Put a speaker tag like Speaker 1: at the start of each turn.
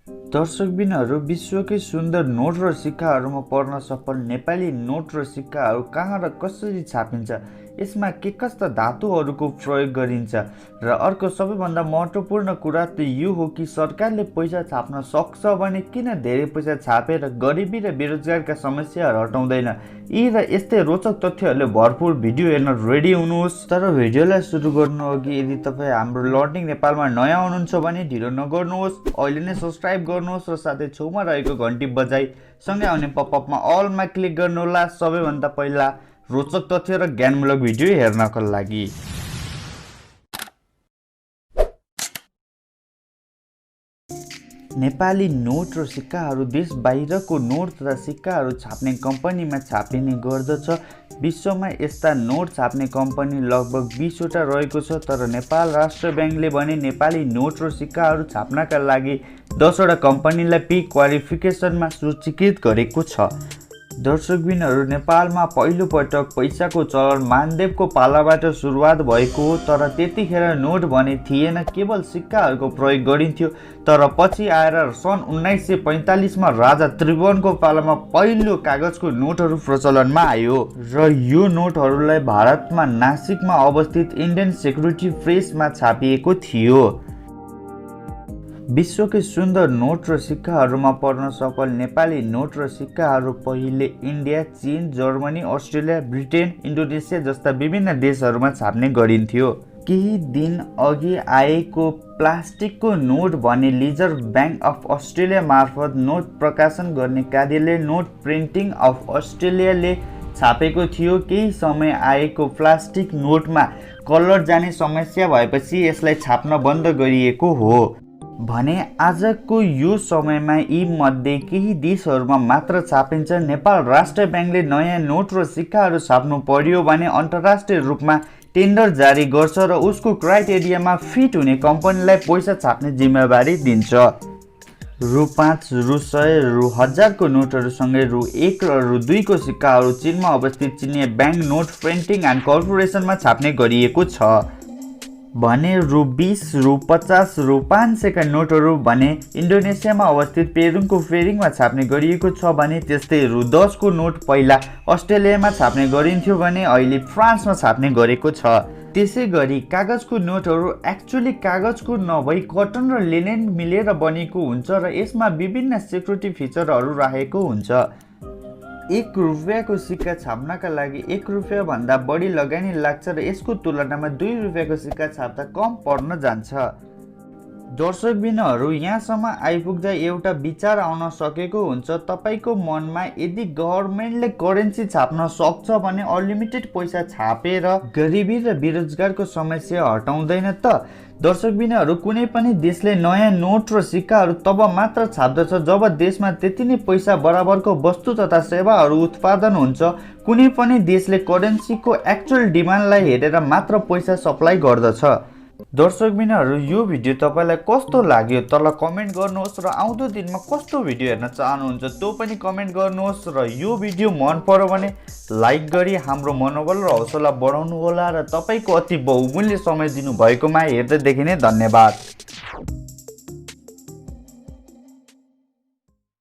Speaker 1: दर्शकबिनहरू विश्वकै सुन्दर नोट र सिक्काहरूमा पढ्न सफल नेपाली नोट र सिक्काहरू कहाँ र कसरी छापिन्छ, यसमा के कस्ता धातुहरूको प्रयोग गरिन्छ र अर्को सबैभन्दा महत्त्वपूर्ण कुरा त यो हो कि सरकारले पैसा छाप्न सक्छ भने किन धेरै पैसा छापेर गरिबी र बेरोजगारका समस्याहरू हटाउँदैन। यी र यस्तै रोचक तथ्यहरूले भरपुर भिडियो हेर्न रेडी हुनुहोस्। तर भिडियोलाई सुरु गर्नु अघि यदि तपाईँ हाम्रो लर्निङ नेपालमा नयाँ हुनुहुन्छ भने ढिलो नगर्नुहोस्, अहिले नै सब्सक्राइब गर्नुहोस् र साथै छेउमा रहेको घन्टी बजाई सँगै आउने पपअपमा अलमा क्लिक गर्नुहोला सबैभन्दा पहिला रोचक तथ्य र ज्ञानमूलक भिडियो हेर्नको लागि। नेपाली नोट र सिक्काहरू देश बाहिरको नोट तथा सिक्काहरू छाप्ने कम्पनीमा छापिने गर्दछ। विश्वमा यस्ता नोट छाप्ने कम्पनी लगभग 20 वटा रहेको छ, तर नेपाल राष्ट्र ब्याङ्कले भने नेपाली नोट र सिक्काहरू छाप्नका लागि 10 वटा कम्पनीलाई पी क्वालिफिकेसनमा सूचीकृत गरेको छ। दर्शकबिनहरू, नेपालमा पहिलोपटक पैसाको चलन मानदेवको पालाबाट सुरुवात भएको हो, तर त्यतिखेर नोट भने थिएन, केवल सिक्काहरूको प्रयोग गरिन्थ्यो। तर पछि आएर सन् 1945 मा राजा त्रिभुवनको पालामा पहिलो कागजको नोटहरू प्रचलनमा आयो र यो नोटहरूलाई भारतमा नासिकमा अवस्थित इन्डियन सेक्युरिटी प्रेसमा छापिएको थियो। विश्वकै सुन्दर नोट र सिक्काहरूमा पढ्न सफल नेपाली नोट र सिक्काहरू पहिले इन्डिया, चीन, जर्मनी, अस्ट्रेलिया, ब्रिटेन, इन्डोनेसिया जस्ता विभिन्न देशहरूमा छाप्ने गरिन्थ्यो। केही दिन अघि आएको प्लास्टिकको नोट भने रिजर्भ ब्याङ्क अफ अस्ट्रेलिया मार्फत नोट प्रकाशन गर्ने कार्यालय नोट प्रिन्टिङ अफ अस्ट्रेलियाले छापेको थियो। केही समय आएको प्लास्टिक नोटमा कलर जाने समस्या भएपछि यसलाई छाप्न बन्द गरिएको हो भने आजको यो समयमा यी मध्ये केही देशहरूमा मात्र छापिन्छ। नेपाल राष्ट्र ब्याङ्कले नयाँ नोट र सिक्काहरू छाप्नु पर्यो भने अन्तर्राष्ट्रिय रूपमा टेन्डर जारी गर्छ र उसको क्राइटेरियामा फिट हुने कम्पनीलाई पैसा छाप्ने जिम्मेवारी दिन्छ। रु 5, रु 100, रु 1000 को नोटहरूसँगै रु 1 र रु 2 को सिक्काहरू चीनमा अवस्थित चिनिया ब्याङ्क नोट प्रिन्टिङ एन्ड कर्पोरेसनमा छाप्ने गरिएको छ भने रु 20, रु 50, रु 500 का नोटहरू भने इन्डोनेसियामा अवस्थित पेरुङको फेरिङमा छाप्ने गरिएको छ भने त्यस्तै रु 10 को नोट पहिला अस्ट्रेलियामा छाप्ने गरिन्थ्यो भने अहिले फ्रान्समा छाप्ने गरेको छ। त्यसै गरी कागजको नोटहरू एक्चुअली कागजको नभई कटन र लिनेन मिलेर बनेको हुन्छ र यसमा विभिन्न सेक्युरिटी फिचरहरू राखेको हुन्छ। 1 रुपियाँको सिक्का छाप्नका लागि 1 रुपियाँ भन्दा बढी लगानी लाग्छ र यसको तुलनामा 2 रुपियाँको सिक्का छाप्दा कम पर्न जान्छ। दर्शकबिनहरू, यहाँसम्म आइपुग्दा एउटा विचार आउन सकेको हुन्छ तपाईको मनमा, यदि गभर्मेन्टले करेन्सी छाप्न सक्छ भने अनलिमिटेड पैसा छापेर गरिबी र बेरोजगारको समस्या हटाउँदैन त? दर्शकबिनहरू, कुनै पनि देशले नयाँ नोट र सिक्काहरू तब मात्र छाप्दछ जब देशमा त्यति नै पैसा बराबरको वस्तु तथा सेवाहरू उत्पादन हुन्छ। कुनै पनि देशले करेन्सीको एक्चुअल डिमान्डलाई हेरेर मात्र पैसा सप्लाई गर्दछ। दर्शकबिनहरू, यो भिडियो तपाईँलाई कस्तो लाग्यो तल कमेन्ट गर्नुहोस् र आउँदो दिनमा कस्तो भिडियो हेर्न चाहनुहुन्छ त्यो पनि कमेन्ट गर्नुहोस् र यो भिडियो मन पर्यो भने लाइक गरी हाम्रो मनोबल र हौसला बढाउनु होला र तपाईँको अति बहुमूल्य समय दिनुभएकोमा हेर्दैदेखि नै धन्यवाद।